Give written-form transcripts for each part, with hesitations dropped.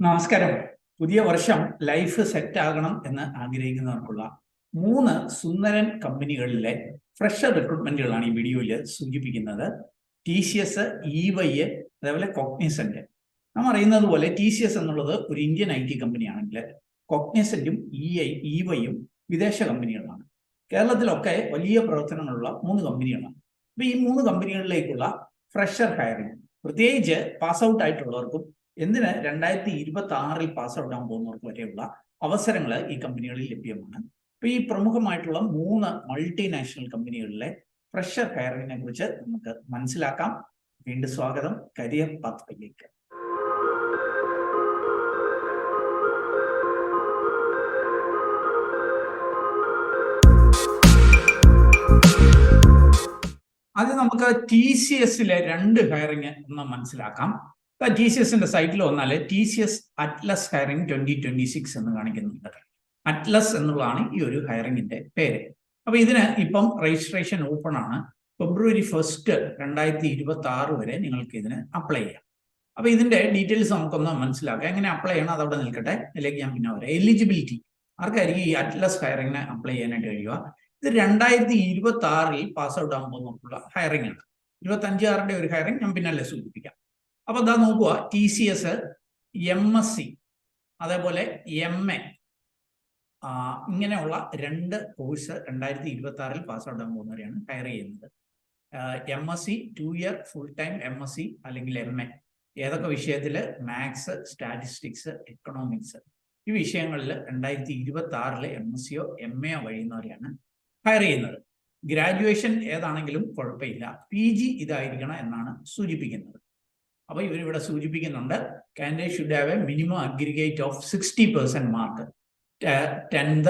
നമസ്കാരം. പുതിയ വർഷം ലൈഫ് സെറ്റ് ആകണം എന്ന് ആഗ്രഹിക്കുന്നവർക്കുള്ള 3 സുന്ദരൻ കമ്പനികളിലെ ഫ്രഷർ റിക്രൂട്ട്മെന്റുകളാണ് ഈ വീഡിയോയിൽ സൂചിപ്പിക്കുന്നത്. TCS, EY, അതേപോലെ കോഗ്നിസന്റ്. നാം അറിയുന്നത് പോലെ TCS എന്നുള്ളത് ഒരു ഇന്ത്യൻ IT കമ്പനിയാണെങ്കിൽ കോഗ്നിസന്റും EYയും വിദേശ കമ്പനികളാണ്. കേരളത്തിലൊക്കെ വലിയ പ്രവർത്തനങ്ങളുള്ള 3 കമ്പനികളാണ്. അപ്പോൾ ഈ 3 കമ്പനികളിലേക്കുള്ള ഫ്രഷർ ഹയറിംഗ്, പ്രത്യേകിച്ച് പാസ് ഔട്ട് ആയിട്ടുള്ളവർക്കും എന്തിന് 2026 പാസ് ഔട്ട് ആകാൻ പോകുന്നവർക്ക് വരെയുള്ള അവസരങ്ങൾ ഈ കമ്പനികളിൽ ലഭ്യമാണ്. അപ്പോൾ ഈ പ്രമുഖമായിട്ടുള്ള 3 മൾട്ടിനാഷണൽ കമ്പനികളിലെ ഫ്രഷർ ഹയറിങ്ങിനെ കുറിച്ച് നമുക്ക് മനസ്സിലാക്കാം. വീണ്ടും സ്വാഗതം കരിയർ പാത്വയിലേക്ക്. ആദ്യം നമുക്ക് TCSലെ 2 ഹയറിങ് ഒന്ന് മനസ്സിലാക്കാം. TCSന്റെ സൈറ്റിൽ വന്നാൽ TCS അറ്റ്ലസ് ഹയറിംഗ് 2026 എന്ന് കാണിക്കുന്നുണ്ട്. അറ്റ്ലസ് എന്നുള്ളതാണ് ഈ ഒരു ഹയറിംഗിന്റെ പേര്. അപ്പൊ ഇതിന് ഇപ്പം രജിസ്ട്രേഷൻ ഓപ്പൺ ആണ്. February 1, 2026 വരെ നിങ്ങൾക്ക് ഇതിന് അപ്ലൈ ചെയ്യാം. അപ്പൊ ഇതിന്റെ ഡീറ്റെയിൽസ് നമുക്കൊന്ന് മനസ്സിലാക്കാം. എങ്ങനെ അപ്ലൈ ചെയ്യണം അതവിടെ നിൽക്കട്ടെ, അതിലേക്ക് ഞാൻ പിന്നെ വരാം. എലിജിബിലിറ്റി ആർക്കായിരിക്കും ഈ അറ്റ്ലസ് ഹയറിംഗിന് അപ്ലൈ ചെയ്യാനായിട്ട് കഴിയുക? ഇത് 2026 പാസ് ഔട്ട് ആകാൻ പോകുന്നുള്ള ഹയറിംഗ് ആണ്. 25-6 ഒരു ഹയറിംഗ് ഞാൻ പിന്നല്ലേ സൂചിപ്പിക്കാം. അപ്പൊ എന്താ നോക്കുക, TCS, MSc, അതേപോലെ MA, ഇങ്ങനെയുള്ള 2 കോഴ്സ് 2026 പാസ് ഔട്ട് ആകാൻ പോകുന്നവരെയാണ് ഹയർ ചെയ്യുന്നത്. MSc 2 year full time MSc അല്ലെങ്കിൽ MA, ഏതൊക്കെ വിഷയത്തിൽ? മാത്സ്, സ്റ്റാറ്റിസ്റ്റിക്സ്, എക്കണോമിക്സ്, ഈ വിഷയങ്ങളിൽ 2026 MScയോ MAയോ കഴിയുന്നവരെയാണ് ഹയർ ചെയ്യുന്നത്. ഗ്രാജുവേഷൻ ഏതാണെങ്കിലും കുഴപ്പമില്ല, PG ഇതായിരിക്കണം എന്നാണ് സൂചിപ്പിക്കുന്നത്. അപ്പൊ ഇവരിവിടെ സൂചിപ്പിക്കുന്നുണ്ട്, candidate should have A minimum aggregate of 60% mark. 10th,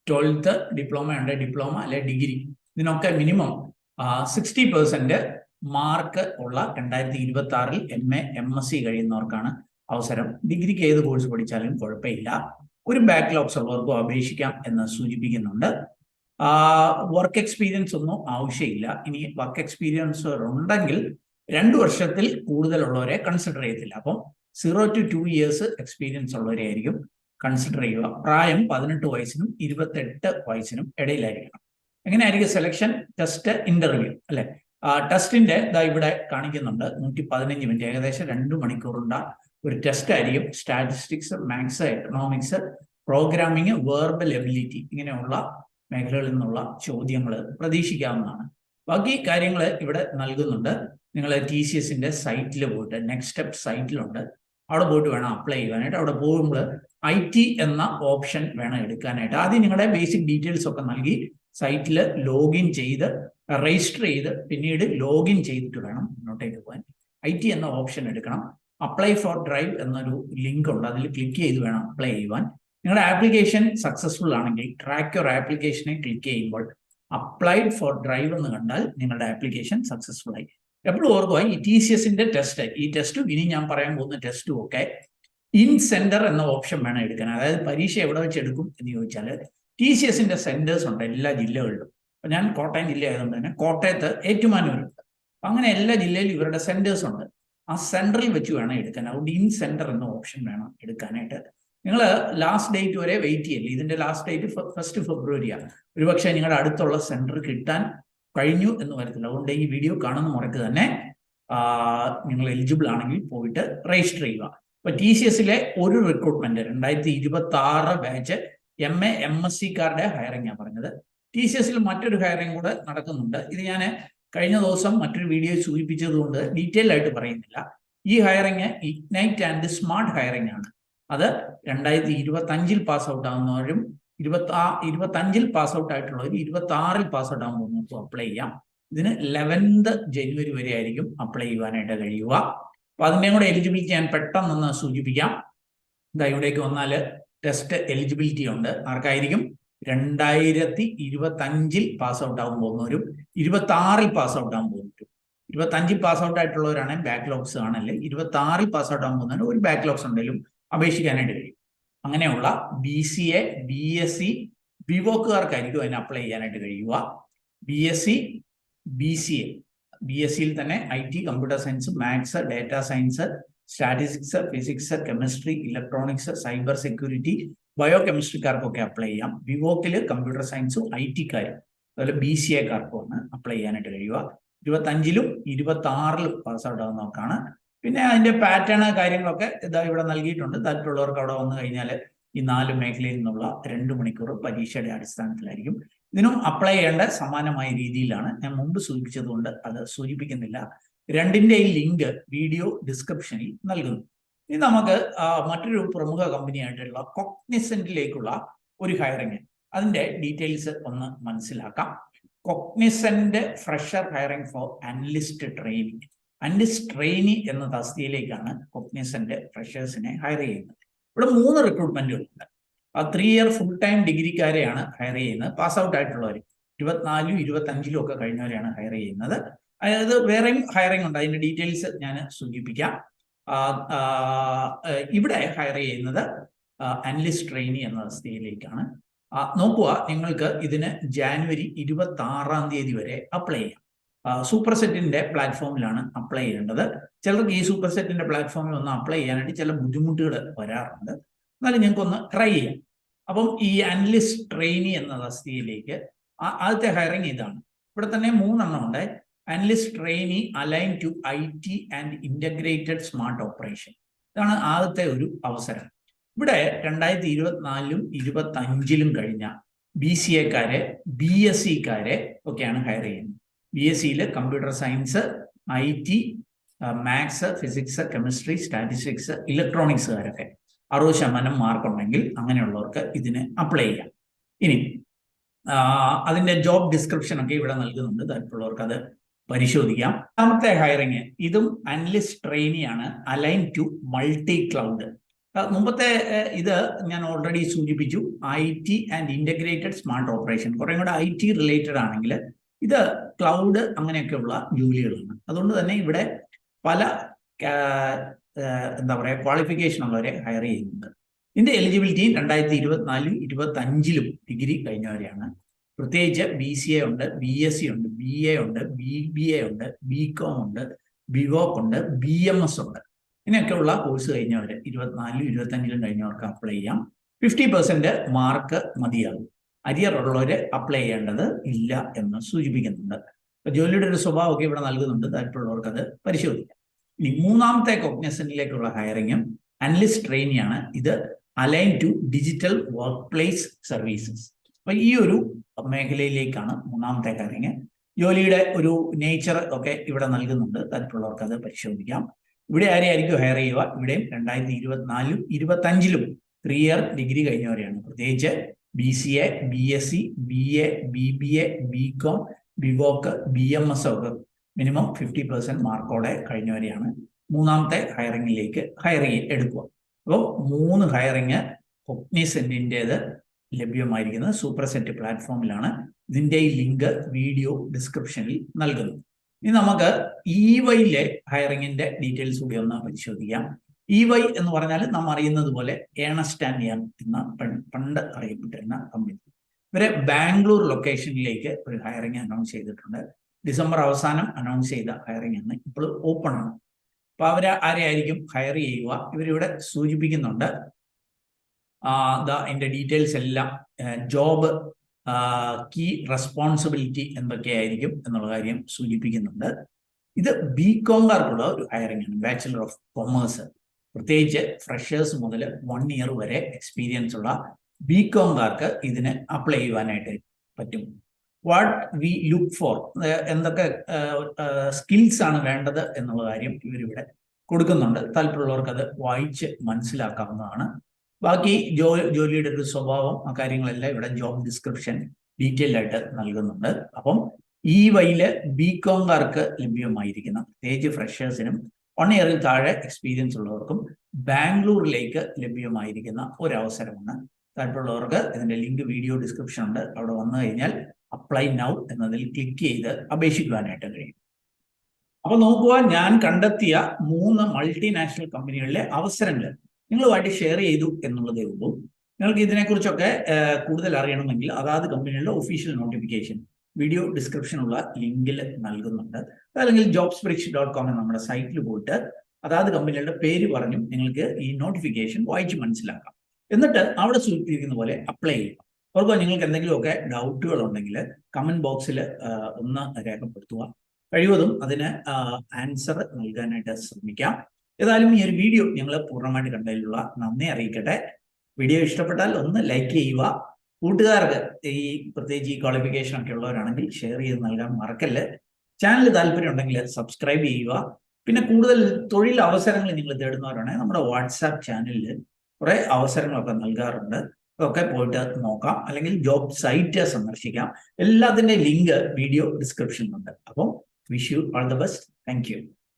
12th, diploma ഉണ്ട്, ഡിപ്ലോമ അല്ലെ ഡിഗ്രി, ഇതിനൊക്കെ മിനിമം 60% മാർക്ക് ഉള്ള 2026 MA MSc കഴിയുന്നവർക്കാണ് അവസരം. ഡിഗ്രിക്ക് ഏത് കോഴ്സ് പഠിച്ചാലും കുഴപ്പമില്ല. ഒരു ബാക്ക്ലോഗ്സ് ഉള്ളവർക്കും അപേക്ഷിക്കാം എന്ന് സൂചിപ്പിക്കുന്നുണ്ട്. വർക്ക് എക്സ്പീരിയൻസ് ഒന്നും ആവശ്യമില്ല. ഇനി വർക്ക് എക്സ്പീരിയൻസ് ഉണ്ടെങ്കിൽ 2 വർഷത്തിൽ കൂടുതലുള്ളവരെ കൺസിഡർ ചെയ്യത്തില്ല. അപ്പം 0 to 2 ഇയേഴ്സ് എക്സ്പീരിയൻസ് ഉള്ളവരെ ആയിരിക്കും കൺസിഡർ ചെയ്യുക. പ്രായം 18 വയസ്സിനും 28 വയസ്സിനും ഇടയിലായിരിക്കണം. എങ്ങനെയായിരിക്കും സെലക്ഷൻ? ടെസ്റ്റ്, ഇന്റർവ്യൂ അല്ലെ. ടെസ്റ്റിന്റെ ഇവിടെ കാണിക്കുന്നുണ്ട് 115 മിനിറ്റ്, ഏകദേശം 2 മണിക്കൂറുണ്ട ഒരു ടെസ്റ്റ് ആയിരിക്കും. Statistics, maths, economics, programming, verbal ability, ഇങ്ങനെയുള്ള മേഖലകളിൽ നിന്നുള്ള ചോദ്യങ്ങൾ പ്രതീക്ഷിക്കാവുന്നതാണ്. ബാക്കി കാര്യങ്ങൾ ഇവിടെ നൽകുന്നുണ്ട്. നിങ്ങൾ TCSന്റെ സൈറ്റിൽ പോയിട്ട്, നെക്സ്റ്റ് സ്റ്റെപ്പ് സൈറ്റിലുണ്ട്, അവിടെ പോയിട്ട് വേണം അപ്ലൈ ചെയ്യാനായിട്ട്. അവിടെ പോകുമ്പോൾ IT എന്ന ഓപ്ഷൻ വേണം എടുക്കാനായിട്ട്. ആദ്യം നിങ്ങളുടെ ബേസിക് ഡീറ്റെയിൽസ് ഒക്കെ നൽകി സൈറ്റിൽ ലോഗിൻ ചെയ്ത് രജിസ്റ്റർ ചെയ്ത് പിന്നീട് ലോഗിൻ ചെയ്തിട്ട് വേണം മുന്നോട്ടേക്ക് പോകാൻ. IT എന്ന ഓപ്ഷൻ എടുക്കണം. അപ്ലൈ ഫോർ ഡ്രൈവ് എന്നൊരു ലിങ്ക് ഉണ്ട്, അതിൽ ക്ലിക്ക് ചെയ്ത് വേണം അപ്ലൈ ചെയ്യുവാൻ. നിങ്ങളുടെ ആപ്ലിക്കേഷൻ സക്സസ്ഫുൾ ആണെങ്കിൽ ട്രാക്ക് യുവർ ആപ്ലിക്കേഷനെ ക്ലിക്ക് ചെയ്യുമ്പോൾ അപ്ലൈഡ് ഫോർ ഡ്രൈവ് എന്ന് കണ്ടാൽ നിങ്ങളുടെ ആപ്ലിക്കേഷൻ സക്സസ്ഫുൾ ആയി. എപ്പോഴും ഓർക്കുക, ഈ TCSന്റെ ടെസ്റ്റ്, ഈ ടെസ്റ്റും ഇനി ഞാൻ പറയാൻ പോകുന്ന ടെസ്റ്റും ഒക്കെ ഇൻ സെന്റർ എന്ന ഓപ്ഷൻ വേണം എടുക്കാൻ. അതായത് പരീക്ഷ എവിടെ വെച്ച് എടുക്കും എന്ന് ചോദിച്ചാൽ TCSന്റെ സെന്റേഴ്സ് ഉണ്ട് എല്ലാ ജില്ലകളിലും. അപ്പൊ ഞാൻ കോട്ടയം ജില്ല ആയതുകൊണ്ട് തന്നെ കോട്ടയത്ത് ഏറ്റുമാനൂരുണ്ട്. അങ്ങനെ എല്ലാ ജില്ലയിലും ഇവരുടെ സെന്റേഴ്സ് ഉണ്ട്. ആ സെന്ററിൽ വെച്ച് വേണം എടുക്കാൻ. അതുകൊണ്ട് ഇൻ സെന്റർ എന്ന ഓപ്ഷൻ വേണം എടുക്കാനായിട്ട്. നിങ്ങൾ ലാസ്റ്റ് ഡേറ്റ് വരെ വെയിറ്റ് ചെയ്യല്ലേ. ഇതിന്റെ ലാസ്റ്റ് ഡേറ്റ് 1 ഫെബ്രുവരിയാണ്. ഒരുപക്ഷെ നിങ്ങളുടെ അടുത്തുള്ള സെന്റർ കിട്ടാൻ കഴിഞ്ഞു എന്ന് വരത്തില്ല. അതുകൊണ്ട് ഈ വീഡിയോ കാണുന്ന മുറയ്ക്ക് തന്നെ നിങ്ങൾ എലിജിബിൾ ആണെങ്കിൽ പോയിട്ട് രജിസ്റ്റർ ചെയ്യുക. അപ്പൊ TCSലെ ഒരു റിക്രൂട്ട്മെന്റ് 2026 ബാച്ച് MA MScക്കാരുടെ ഹയറിംഗ് ഞാൻ പറഞ്ഞത്. TCSൽ മറ്റൊരു ഹയറിംഗ് കൂടെ നടക്കുന്നുണ്ട്. ഇത് ഞാൻ കഴിഞ്ഞ ദിവസം മറ്റൊരു വീഡിയോ സൂചിപ്പിച്ചതുകൊണ്ട് ഡീറ്റെയിൽ ആയിട്ട് പറയുന്നില്ല. ഈ hiring ignite and smart hiring ആണ്. അത് 2025 പാസ് ഔട്ട് ആകുന്നവരും 25 പാസ് ഔട്ട് ആയിട്ടുള്ളവർ 26 പാസ് ഔട്ട് ആകുമ്പോൾ നമുക്ക് അപ്ലൈ ചെയ്യാം. ഇതിന് 11th ജനുവരി വരെ ആയിരിക്കും അപ്ലൈ ചെയ്യുവാനായിട്ട് കഴിയുക. അപ്പൊ അതിൻ്റെയും കൂടെ എലിജിബിലിറ്റി ഞാൻ പെട്ടെന്നൊന്ന് സൂചിപ്പിക്കാം. ഇവിടേക്ക് വന്നാൽ ടെസ്റ്റ് എലിജിബിലിറ്റി ഉണ്ട്. ആർക്കായിരിക്കും? 2025 പാസ് ഔട്ട് ആകാൻ പോകുന്നവരും 26 പാസ് ഔട്ട് ആകാൻ പോകുന്നവരും. 25 പാസ് ഔട്ട് ആയിട്ടുള്ളവരാണ് ബാക്ക്ലോഗ്സ് ആണല്ലേ. 26 പാസ് ഔട്ട് ആകാൻ പോകുന്നവരും ഒരു ബാക്ക്ലോഗ്സ് ഉണ്ടെങ്കിലും അപേക്ഷിക്കാനായിട്ട് കഴിയും. അങ്ങനെയുള്ള BCA, BSc, ബിവോക്കുകാർക്കായിരിക്കും അതിന് അപ്ലൈ ചെയ്യാനായിട്ട് കഴിയുക. BSc, BCA, BScയിൽ തന്നെ IT, computer science, maths, data science, statistics, physics, chemistry, electronics, cyber security, bio കെമിസ്ട്രിക്കാർക്കൊക്കെ അപ്ലൈ ചെയ്യാം. വിവോക്കിൽ കമ്പ്യൂട്ടർ സയൻസും IT-കാരും അതുപോലെ BCA-കാർക്കുമാണ് അപ്ലൈ ചെയ്യാനായിട്ട് കഴിയുക. 25-ലും 26-ലും പാസ് ഔട്ട് ആവുന്നവർക്കാണ്. പിന്നെ അതിന്റെ പാറ്റേൺ കാര്യങ്ങളൊക്കെ ഇതാ ഇവിടെ നൽകിയിട്ടുണ്ട്. താല്പര്യമുള്ളവർക്ക് അവിടെ വന്നു കഴിഞ്ഞാൽ ഈ 4 മേഖലയിൽ നിന്നുള്ള 2 മണിക്കൂർ പരീക്ഷയുടെ അടിസ്ഥാനത്തിലായിരിക്കും. ഇതിനും അപ്ലൈ ചെയ്യേണ്ട സമാനമായ രീതിയിലാണ്. ഞാൻ മുമ്പ് സൂചിപ്പിച്ചതുകൊണ്ട് അത് സൂചിപ്പിക്കുന്നില്ല. രണ്ടിന്റെയും ലിങ്ക് വീഡിയോ ഡിസ്ക്രിപ്ഷനിൽ നൽകുന്നു. ഇനി നമുക്ക് മറ്റൊരു പ്രമുഖ കമ്പനിയായിട്ടുള്ള കോഗ്നിസന്റിലേക്കുള്ള ഒരു ഹയറിംഗ്, അതിന്റെ ഡീറ്റെയിൽസ് ഒന്ന് മനസ്സിലാക്കാം. Cognizant fresher hiring four analyst training. Analyst trainee എന്ന തസ്തികയിലേക്കാണ് കോഗ്നിസന്റ് ഫ്രഷേഴ്സിനെ ഹയർ ചെയ്യുന്നത്. ഇവിടെ 3 റിക്രൂട്ട്മെന്റുകളുണ്ട്. 3 ഇയർ ഫുൾ ടൈം ഡിഗ്രിക്കാരെയാണ് ഹയർ ചെയ്യുന്നത്. പാസ് ഔട്ട് ആയിട്ടുള്ളവർ 24-ലും 25-ലും ഒക്കെ കഴിഞ്ഞവരെയാണ് ഹയർ ചെയ്യുന്നത്. അതായത് വേറെയും ഹയറിംഗ് ഉണ്ട്, അതിന്റെ ഡീറ്റെയിൽസ് ഞാൻ സൂചിപ്പിക്കാം. ഇവിടെ ഹയർ ചെയ്യുന്നത് അനലിസ്റ്റ് ട്രെയിനി എന്ന തസ്തികയിലേക്കാണ്. നോക്കുക, നിങ്ങൾക്ക് ഇതിന് ജാനുവരി 26-ാം തീയതി വരെ അപ്ലൈ ചെയ്യാം. സൂപ്പർ സെറ്റിന്റെ പ്ലാറ്റ്ഫോമിലാണ് അപ്ലൈ ചെയ്യേണ്ടത്. ചിലർക്ക് ഈ സൂപ്പർ സെറ്റിന്റെ പ്ലാറ്റ്ഫോമിൽ ഒന്ന് അപ്ലൈ ചെയ്യാനായിട്ട് ചില ബുദ്ധിമുട്ടുകൾ വരാറുണ്ട്. എന്നാലും ഞങ്ങൾക്കൊന്ന് ട്രൈ ചെയ്യാം. അപ്പം ഈ അനലിസ്റ്റ് ട്രെയിനി എന്ന തസ്തികയിലേക്ക് ആദ്യത്തെ ഹയറിംഗ് ഇതാണ്. ഇവിടെ തന്നെ 3 എണ്ണം ഉണ്ട്. Analyst trainee align to IT and integrated smart operation. ഇതാണ് ആദ്യത്തെ ഒരു അവസരം. ഇവിടെ 2024-ലും 25-ലും കഴിഞ്ഞ BCA-കാരെ, BSc-കാരെ ഒക്കെയാണ് ഹയർ ചെയ്യുന്നത്. BSc-യിൽ computer science, IT, maths, physics, chemistry, statistics, ഇലക്ട്രോണിക്സുകാരൊക്കെ 60% മാർക്ക് ഉണ്ടെങ്കിൽ അങ്ങനെയുള്ളവർക്ക് ഇതിന് അപ്ലൈ ചെയ്യാം. ഇനി അതിന്റെ ജോബ് ഡിസ്ക്രിപ്ഷൻ ഒക്കെ ഇവിടെ നൽകുന്നുണ്ട്. താല്പര്യമുള്ളവർക്ക് അത് പരിശോധിക്കാം. രണ്ടാമത്തെ ഹയറിംഗ് ഇതും അനലിസ്റ്റ് ട്രെയിനിയാണ്, അലൈൻ ടു മൾട്ടി ക്ലൗഡ്. മുമ്പത്തെ ഇത് ഞാൻ ഓൾറെഡി സൂചിപ്പിച്ചു. IT and integrated smart operation കുറേ കൂടെ IT റിലേറ്റഡ് ആണെങ്കിൽ ഇത് ക്ലൗഡ് അങ്ങനെയൊക്കെയുള്ള ജോലികളാണ്. അതുകൊണ്ട് തന്നെ ഇവിടെ പല എന്താ പറയുക ക്വാളിഫിക്കേഷൻ ഉള്ളവരെ ഹയർ ചെയ്യുന്നുണ്ട്. ഇതിന്റെ എലിജിബിലിറ്റി 2024-ലും 25-ലും ഡിഗ്രി കഴിഞ്ഞവരെയാണ്. പ്രത്യേകിച്ച് BCA ഉണ്ട്, BSc ഉണ്ട്, BA ഉണ്ട്, BBA ഉണ്ട്, BCom ഉണ്ട്, BVoc ഉണ്ട്, BMS ഉണ്ട്. ഇങ്ങനെയൊക്കെയുള്ള കോഴ്സ് കഴിഞ്ഞവർ 24-ലും 25-ലും കഴിഞ്ഞവർക്ക് അപ്ലൈ ചെയ്യാം. 50% മാർക്ക് മതിയാകും. അരിയർ ഉള്ളവർ അപ്ലൈ ചെയ്യേണ്ടത് ഇല്ല എന്ന് സൂചിപ്പിക്കുന്നുണ്ട്. ജോലിയുടെ ഒരു സ്വഭാവമൊക്കെ ഇവിടെ നൽകുന്നുണ്ട്. താല്പര്യമുള്ളവർക്ക് അത് പരിശോധിക്കാം. ഇനി 3ാമത്തെ കോഗ്നിസന്റിലേക്കുള്ള ഹയറിംഗും അനലിസ്റ്റ് ട്രെയിനിയാണ്. ഇത് align to digital workplace services. അപ്പൊ ഈ ഒരു മേഖലയിലേക്കാണ് 3ാമത്തെ ഹയറിംഗ്. ജോലിയുടെ ഒരു നേച്ചർ ഒക്കെ ഇവിടെ നൽകുന്നുണ്ട്. താല്പര്യമുള്ളവർക്ക് അത് പരിശോധിക്കാം. ഇവിടെ ആരെയായിരിക്കും ഹയർ ചെയ്യുക? ഇവിടെയും 2024-ലും 25-ലും 3 ഇയർ ഡിഗ്രി കഴിഞ്ഞവരെയാണ്. പ്രത്യേകിച്ച് BCA, BSc, BA, BBA, BCom, BVoc, BMS ഒക്കെ മിനിമം 50% മാർക്കോടെ കഴിഞ്ഞവരെയാണ് 3ാമത്തെ ഹയറിംഗിലേക്ക് എടുക്കുക. അപ്പോൾ 3 ഹയറിംഗ് കോഗ്നിസന്റിൻ്റെത് ലഭ്യമായിരിക്കുന്നത് സൂപ്പർ സെറ്റ് പ്ലാറ്റ്ഫോമിലാണ്. ഇതിന്റെ ഈ ലിങ്ക് വീഡിയോ ഡിസ്ക്രിപ്ഷനിൽ നൽകുന്നു. ഇനി നമുക്ക് EY-ലെ ഹയറിംഗിന്റെ ഡീറ്റെയിൽസ് കൂടി ഒന്ന് പരിശോധിക്കാം. EY എന്ന് പറഞ്ഞാൽ നാം അറിയുന്നത് പോലെ ഏണസ്റ്റ് ആൻഡ് യങ് എന്ന പണ്ട് അറിയപ്പെട്ടിരുന്ന കമ്പനി. ഇവരെ ബാംഗ്ലൂർ ലൊക്കേഷനിലേക്ക് ഒരു ഹയറിംഗ് അനൗൺസ് ചെയ്തിട്ടുണ്ട്. ഡിസംബർ അവസാനം അനൗൺസ് ചെയ്ത ഹയറിംഗ് ആണ്. ഇപ്പോൾ ഓപ്പൺ ആണ്. അപ്പൊ അവരെ ആരെയായിരിക്കും ഹയർ ചെയ്യുക? ഇവരിവിടെ സൂചിപ്പിക്കുന്നുണ്ട്. അതിന്റെ ഡീറ്റെയിൽസ് എല്ലാം, ജോബ്, കീ റെസ്പോൺസിബിലിറ്റി എന്തൊക്കെയായിരിക്കും എന്നുള്ള കാര്യം സൂചിപ്പിക്കുന്നുണ്ട്. ഇത് BCom-കാർക്കുള്ള ഒരു ഹയറിംഗ് ആണ്, ബാച്ചിലർ ഓഫ് കൊമേഴ്സ്. പ്രത്യേകിച്ച് ഫ്രഷേഴ്സ് മുതൽ 1 ഇയർ വരെ എക്സ്പീരിയൻസ് ഉള്ള BCom-കാർക്ക് ഇതിന് അപ്ലൈ ചെയ്യുവാനായിട്ട് പറ്റും. വാട്ട് വി ലുക്ക് ഫോർ, എന്തൊക്കെ സ്കിൽസ് ആണ് വേണ്ടത് എന്നുള്ള കാര്യം ഇവരിവിടെ കൊടുക്കുന്നുണ്ട്. താല്പര്യമുള്ളവർക്ക് അത് വായിച്ച് മനസ്സിലാക്കാവുന്നതാണ്. ബാക്കി ജോലിയുടെ ഒരു സ്വഭാവം, ആ കാര്യങ്ങളെല്ലാം ഇവിടെ ജോബ് ഡിസ്ക്രിപ്ഷൻ ഡീറ്റെയിൽ ആയിട്ട് നൽകുന്നുണ്ട്. അപ്പം EY-ല് BCom-കാർക്ക് ലഭ്യമായിരിക്കുന്ന, പ്രത്യേകിച്ച് ഫ്രഷേഴ്സിനും 1 ഇയറിൽ താഴെ എക്സ്പീരിയൻസ് ഉള്ളവർക്കും ബാംഗ്ലൂരിലേക്ക് ലഭ്യമായിരിക്കുന്ന ഒരവസരമാണ്. താല്പര്യമുള്ളവർക്ക് ഇതിന്റെ ലിങ്ക് വീഡിയോ ഡിസ്ക്രിപ്ഷൻ ഉണ്ട്. അവിടെ വന്നു കഴിഞ്ഞാൽ അപ്ലൈ നൗ എന്നതിൽ ക്ലിക്ക് ചെയ്ത് അപേക്ഷിക്കുവാനായിട്ട് കഴിയും. അപ്പൊ നോക്കുക, ഞാൻ കണ്ടെത്തിയ 3 മൾട്ടിനാഷണൽ കമ്പനികളിലെ അവസരങ്ങൾ നിങ്ങളുമായിട്ട് ഷെയർ ചെയ്തു എന്നുള്ളതേ ഉള്ളൂ. നിങ്ങൾക്ക് ഇതിനെക്കുറിച്ചൊക്കെ കൂടുതൽ അറിയണമെങ്കിൽ അതാത് കമ്പനികളുടെ ഒഫീഷ്യൽ നോട്ടിഫിക്കേഷൻ വീഡിയോ ഡിസ്ക്രിപ്ഷനുള്ള ലിങ്കിൽ നൽകുന്നുണ്ട്. അല്ലെങ്കിൽ jobsbridge.com എന്ന നമ്മുടെ സൈറ്റിൽ പോയിട്ട് അതാത് കമ്പനികളുടെ പേര് പറഞ്ഞും നിങ്ങൾക്ക് ഈ നോട്ടിഫിക്കേഷൻ വായിച്ച് മനസ്സിലാക്കാം. എന്നിട്ട് അവിടെ സൂചിപ്പിച്ചിരിക്കുന്ന പോലെ അപ്ലൈ ചെയ്യുക. ഓർക്കുക, നിങ്ങൾക്ക് എന്തെങ്കിലുമൊക്കെ ഡൗട്ടുകൾ ഉണ്ടെങ്കിൽ കമന്റ് ബോക്സിൽ ഒന്ന് രേഖപ്പെടുത്തുക. കഴിവതും അതിന് ആൻസർ നൽകാനായിട്ട് ശ്രമിക്കാം. ഏതായാലും ഈ ഒരു വീഡിയോ ഞങ്ങൾ പൂർണ്ണമായിട്ട് കണ്ടതിലുള്ള നന്ദി അറിയിക്കട്ടെ. വീഡിയോ ഇഷ്ടപ്പെട്ടാൽ ഒന്ന് ലൈക്ക് ചെയ്യുക. കൂട്ടുകാർക്ക് ഈ പ്രത്യേകിച്ച് ഈ ക്വാളിഫിക്കേഷൻ ഒക്കെ ഉള്ളവരാണെങ്കിൽ ഷെയർ ചെയ്ത് നൽകാൻ മറക്കല്ല്. ചാനൽ താല്പര്യം ഉണ്ടെങ്കിൽ സബ്സ്ക്രൈബ് ചെയ്യുക. പിന്നെ കൂടുതൽ തൊഴിൽ അവസരങ്ങൾ നിങ്ങൾ തേടുന്നവരാണെങ്കിൽ നമ്മുടെ വാട്സാപ്പ് ചാനലിൽ കുറെ അവസരങ്ങളൊക്കെ നൽകാറുണ്ട്. അതൊക്കെ പോയിട്ട് നോക്കാം, അല്ലെങ്കിൽ ജോബ് സൈറ്റ് സന്ദർശിക്കാം. എല്ലാത്തിൻ്റെ ലിങ്ക് വീഡിയോ ഡിസ്ക്രിപ്ഷനിലുണ്ട്. അപ്പം wish you all the best. Thank U.